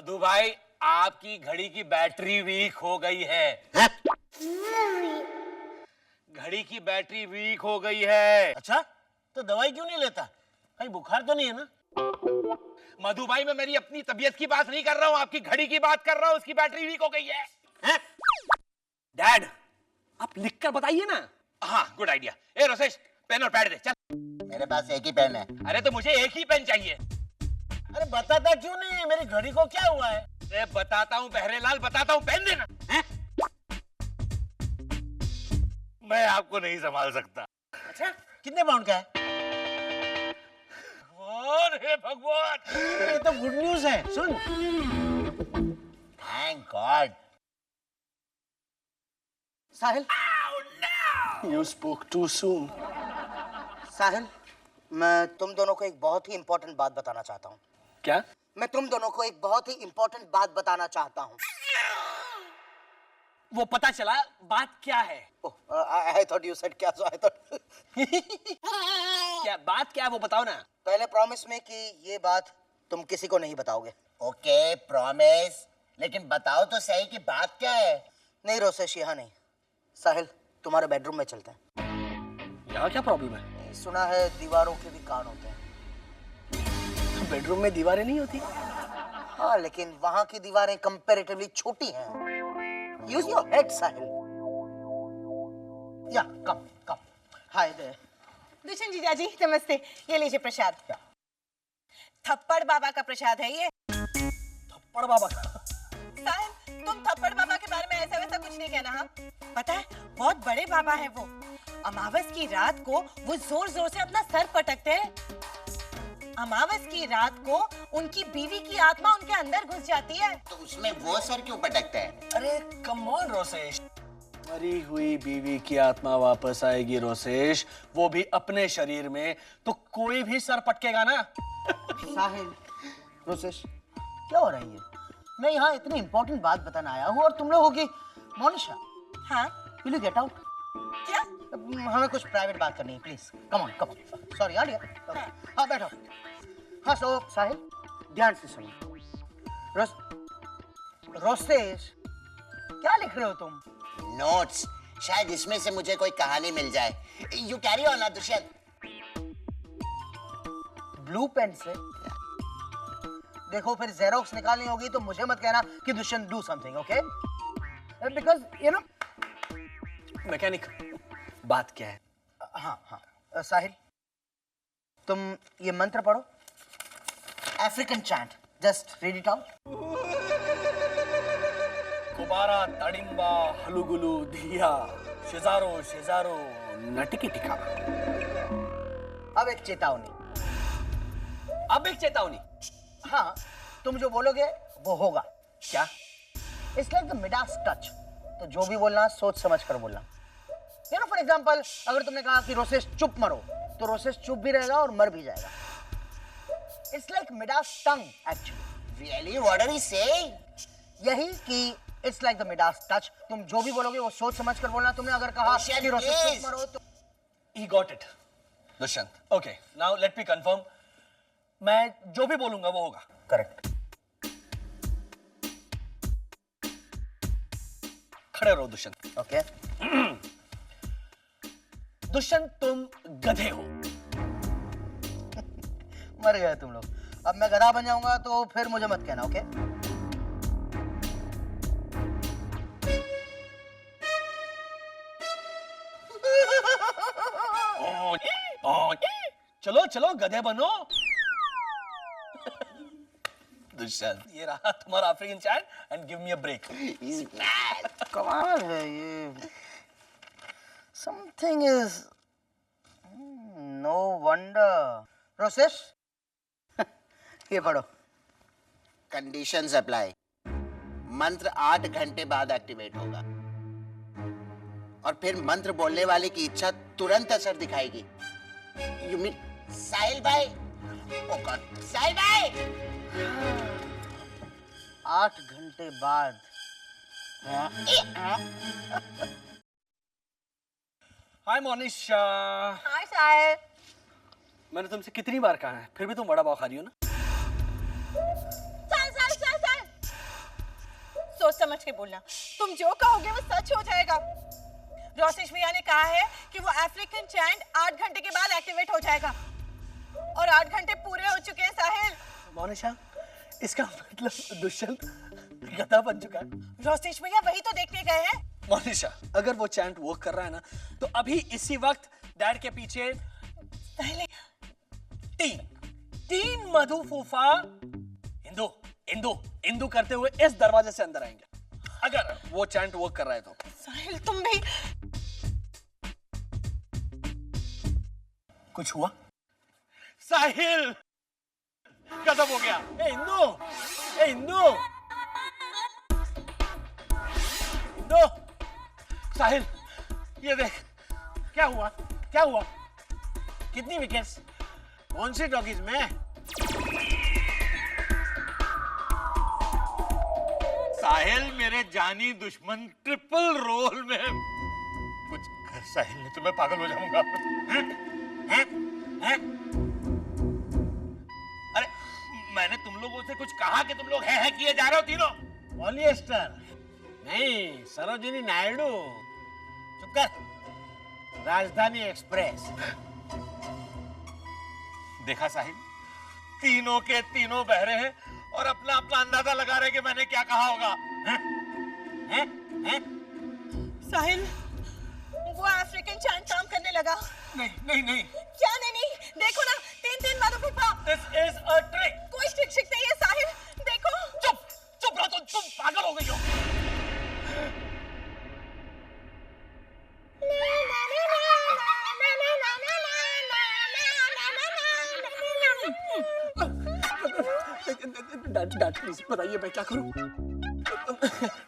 मधु भाई, आपकी घड़ी की बैटरी वीक हो गई है। घड़ी की बैटरी वीक हो गई है। अच्छा, तो दवाई क्यों नहीं लेता? कहीं बुखार तो नहीं है ना? मधु भाई, मैं मेरी अपनी तबीयत की बात नहीं कर रहा हूँ, आपकी घड़ी की बात कर रहा हूँ। उसकी बैटरी वीक हो गई है। डैड, आप लिखकर बताइए ना। हाँ, गुड आइडिया। ए रोसेश, पेन और पैड दे, चल। मेरे पास एक ही पेन है। अरे तो मुझे एक ही पेन चाहिए। अरे बताता क्यों नहीं है? मेरी घड़ी को क्या हुआ है? अरे बताता हूँ बहरेलाल, बताता हूँ, पेन देना। मैं आपको नहीं संभाल सकता। अच्छा, कितने पाउंड का है? हे भगवान, ये तो गुड न्यूज है। सुन, thank God. Sahil, You spoke too soon. Sahil, मैं तुम दोनों को एक बहुत ही इंपॉर्टेंट बात बताना चाहता हूँ। क्या? मैं तुम दोनों को एक बहुत ही इंपॉर्टेंट बात बताना चाहता हूँ। वो पता चला, बात क्या है? I thought you said क्या, so I thought क्या बात क्या है वो बताओ ना। पहले प्रॉमिस में कि ये बात तुम किसी को नहीं बताओगे। Okay, promise. लेकिन बताओ तो सही कि बात क्या है? नहीं रोसेश, यहाँ नहीं। साहिल, तुम्हारे बेडरूम में चलते हैं। यहाँ क्या प्रॉब्लम है? सुना है दीवारों के भी कान होते हैं। बेडरूम में दीवारें नहीं होती? हाँ, लेकिन वहाँ की दीवारें कंपैरेटिवली छोटी हैं। Use your head, साहिल। या कम। Hi there. दुष्यंत जीजाजी नमस्ते, ये लीजिए प्रसाद। थप्पड़ बाबा का प्रसाद है ये। थप्पड़ बाबा का? साहिल, तुम थप्पड़ बाबा के बारे में ऐसा वैसा कुछ नहीं कहना। हाँ, पता है बहुत बड़े बाबा है वो। अमावस की रात को वो जोर जोर से अपना सर पटकते हैं। अमावस की रात को उनकी बीवी की आत्मा उनके अंदर घुस जाती है। तो उसमें वो सर क्यों पटकता है? अरे कम ऑन रोसेश, मरी हुई बीवी की आत्मा वापस आएगी रोसेश, वो भी अपने शरीर में, तो कोई भी सर पटकेगा ना। साहिल, रोसेश, क्या हो रहा है ये? मैं यहाँ इतनी इंपॉर्टेंट बात बताने आया हूँ और तुम लोग होगी मोनिशा। हाँ, विल यू गेट आउट? क्या? हमें कुछ प्राइवेट बात करनी है, प्लीज। Come on. सॉरी यार। हाँ बैठो। हाँ, सो साहिल, ध्यान से सुनो। रोसेश, क्या लिख रहे हो तुम? नोट्स। शायद इसमें से मुझे कोई कहानी मिल जाए। यू कैरी ऑन ना दुष्यंत। ब्लू पेन से? देखो, फिर जेरोक्स निकालनी होगी तो मुझे मत कहना कि Dushyant do something, okay? Because you know. Mechanic, बात क्या है? हाँ, साहिल, तुम ये मंत्र पढ़ो, African chant. Just read it out. कुबारा तड़िंबा हलुगुलु धिया शेजारो शेजारो नटकी टिका। अब एक चेतावनी। हाँ, तुम जो बोलोगे वो होगा। क्या? It's like the Midas touch. तो जो भी बोलना सोच समझ कर बोलना। यू नो, फॉर एग्जांपल, अगर तुमने कहा कि रोसेश चुप मरो, तो रोसेश चुप भी रहेगा और मर भी जाएगा। It's like Midas tongue actually. Really? What are you saying? यही कि it's like the Midas touch. तुम जो भी बोलोगे वो सोच समझ कर बोलना। तुमने अगर कहा कि रोसेश चुप मरो तो He got it, Dushyant. Okay, now let me confirm. मैं जो भी बोलूंगा वो होगा। करेक्ट। खड़े रहो दुष्यंत। ओके। दुष्यंत, तुम गधे हो। मर गए तुम लोग। अब मैं गधा बन जाऊंगा तो फिर मुझे मत कहना, ओके? चलो चलो गधे बनो। दुष्यंत, ये रहा तुम्हारा African chat and give me a break. He's mad. कमाल है ये। Something is no wonder. Rosesh, ये पढ़ो। Conditions apply. मंत्र 8 घंटे बाद एक्टिवेट होगा और फिर मंत्र बोलने वाले की इच्छा तुरंत असर दिखाएगी। यू मीन साहिल भाई? ओ गॉड, साहिल भाई! 8 घंटे बाद। हाय मोनिशा। हाय साहिल। मैंने तुमसे कितनी बार कहा है, फिर भी तुम बड़ा पाव खा रही हो ना। साहिल, समझ के बोलना। तुम जो कहोगे वो सच हो जाएगा। रोसेश भैया ने कहा है कि वो अफ्रीकन चैंट 8 घंटे के बाद एक्टिवेट हो जाएगा और 8 घंटे पूरे हो चुके हैं साहिल। मोनिशा, इसका मतलब दुष्यंत गधा बन चुका है। रोसेश भैया वही तो देखने गए हैं। मोनिशा, अगर वो चैंट वर्क कर रहा है ना, तो अभी इसी वक्त डैड के पीछे पहले तीन मधु फूफा इंदू इंदू इंदू करते हुए इस दरवाजे से अंदर आएंगे, अगर वो चैंट वर्क कर रहा है तो। साहिल तुम भी। कुछ हुआ? साहिल खत्म हो गया। ए इंदू, ए इंदू, इंदू, साहिल ये देख। क्या हुआ? क्या हुआ? कितनी विकेट्स? कौन सी डॉगीज में? साहिल मेरे जानी दुश्मन ट्रिपल रोल में। कुछ कर साहिल, नहीं तो मैं पागल हो जाऊंगा। हैं? अरे मैंने तुम लोगों से कुछ कहा कि तुम लोग है किए जा रहे हो तीनों? पॉलिएस्टर नहीं, सरोजिनी नायडू। चुप कर। राजधानी एक्सप्रेस। देखा साहिल, तीनों के तीनों बहरे हैं और अपना अपना अंदाजा लगा रहे कि मैंने क्या कहा होगा। हैं? साहिल वो अफ्रीकन चैंट काम करने लगा। नहीं नहीं नहीं, क्या नहीं, देखो ना, 3 मधु फूफा। This is a trick. कोई ट्रिक नहीं है साहिल, देखो। चुप रहो, तुम पागल हो गई हो। डैड प्लीज बताइए मैं क्या करूं?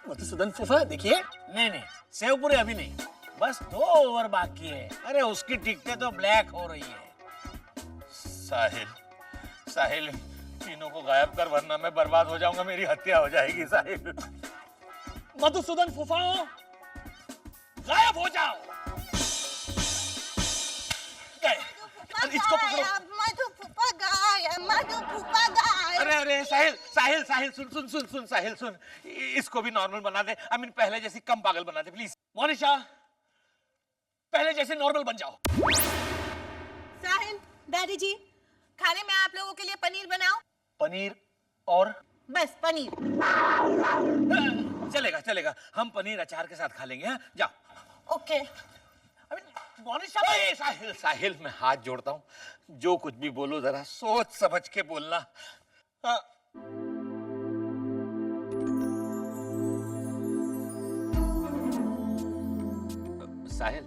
मधुसूदन फूफा देखिए, नहीं सेव पूरे अभी नहीं, बस 2 ओवर बाकी है। अरे उसकी टिकटें तो ब्लैक हो रही है। साहिल तीनों को गायब कर, वरना मैं बर्बाद हो जाऊंगा, मेरी हत्या हो जाएगी। साहिल मधुसूदन फूफा गायब हो जाओ। इसको पकड़ो। मधु फूफा गायब, मधु फूफा गायब। अरे साहिल सुन साहिल सुन, इसको भी नॉर्मल बना दे। आई मीन पहले जैसी कम पागल बना दे प्लीज। मोनिशा, पहले जैसे नॉर्मल बन जाओ। साहिल, दादी जी, खाने में आप लोगों के लिए पनीर बनाओ। पनीर और बस पनीर। चलेगा, हम पनीर अचार के साथ खा लेंगे। हाँ? जाओ। ओके। मोनिशा, साहिल मैं हाथ जोड़ता हूँ, जो कुछ भी बोलो जरा सोच समझ के बोलना। हाँ। साहिल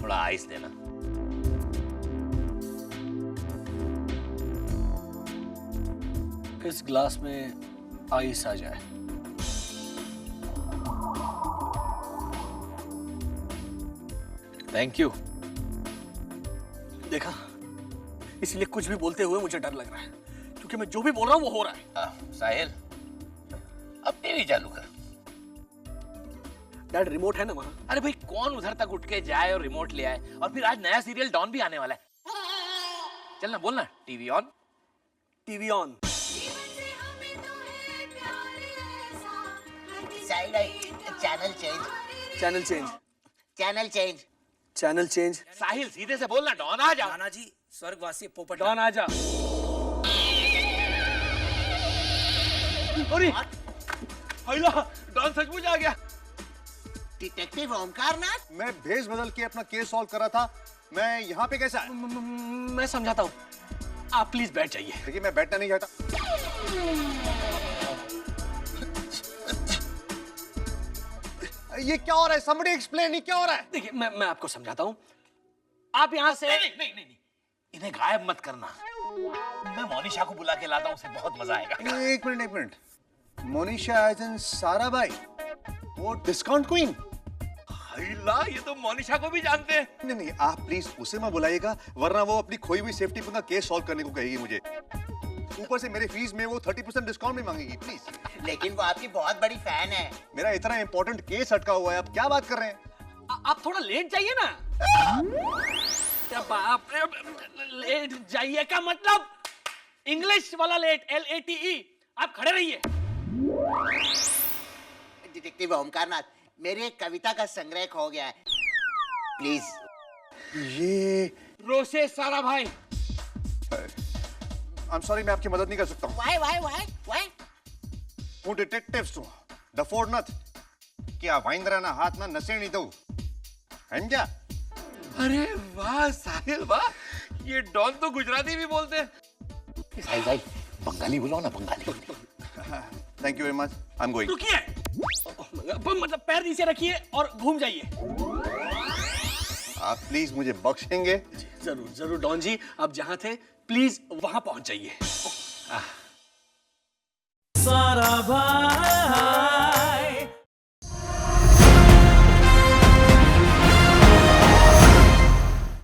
थोड़ा आइस देना। इस ग्लास में आइस आ जाए। Thank you. देखा, इसलिए कुछ भी बोलते हुए मुझे डर लग रहा है, क्योंकि मैं जो भी बोल रहा हूँ वो हो रहा है। साहिल अब टीवी चालू कर। डैड रिमोट है ना वहाँ? अरे भाई कौन उधर तक उठ के जाए और रिमोट ले आए, और फिर आज नया सीरियल डॉन भी आने वाला है। चलना, बोलना TV on. TV on. Side channel change. Channel change. Channel change. Channel change. Sahil सीधे से बोलना, डॉन आ जा। नाना जी, स्वर्गवासी पोपट डॉन आ जा। अरे हैला, डॉन सचमुच आ गया। डिटेक्टिव ओमकारनाथ। मैं भेष बदल के अपना केस सॉल्व कर रहा था, मैं यहाँ पे कैसा आया? मैं समझाता हूँ, आप प्लीज बैठ जाइए। देखिए मैं बैठना नहीं चाहता। ये क्या हो रहा है? somebody explain, ये क्या हो रहा है? देखिए मैं आपको समझाता हूँ। आप यहाँ से नहीं, इन्हें गायब मत करना। मैं मोनिशा को बुला के लाता हूँ, उसे बहुत मजा आएगा। एक minute. Monisha as in Sarabhai, वो डिस्काउंट क्वीन। हैला, ये तो मोनिशा को भी जानते हैं। नहीं, आप प्लीज उसे मत बुलाइएगा, वरना वो अपनी खोई हुई सेफ्टी पिन का केस सॉल्व करने को कहेगी मुझे। ऊपर से मेरे फीस में वो 30% डिस्काउंट भी मांगेगी। प्लीज। लेकिन वो आपकी बहुत बड़ी फैन है। मेरा इतना इंपॉर्टेंट केस अटका हुआ है, आप क्या बात कर रहे हैं? आप थोड़ा लेट जाइए ना। क्या बाप रे, लेट जाइए का मतलब इंग्लिश वाला लेट, LATE। आप खड़े रहिए। डिटेक्टिव ओमकारनाथ, मेरी एक कविता का संग्रह खो गया है, प्लीज। ये रोसे सारा भाई। आई एम सॉरी, मैं आपकी मदद नहीं कर सकता हूँ। वाई હું ડિટેક્ટિવ છું, ડફોડ નથ કે આ વાંદરાના હાથમાં નસેણી દઉં, સમજ્યા? अरे वाह साहिल वाह, ये डॉन तो गुजराती भी बोलते हैं। साहिल भाई, बंगाली बुलाओ ना, Bengali. Thank you very much, I am going. रुकिए, मतलब पैर नीचे रखिए और घूम जाइए। आप प्लीज मुझे बख्शेंगे? जरूर जरूर डॉन जी, आप जहां थे प्लीज वहां पहुंच जाइए। सारा भाई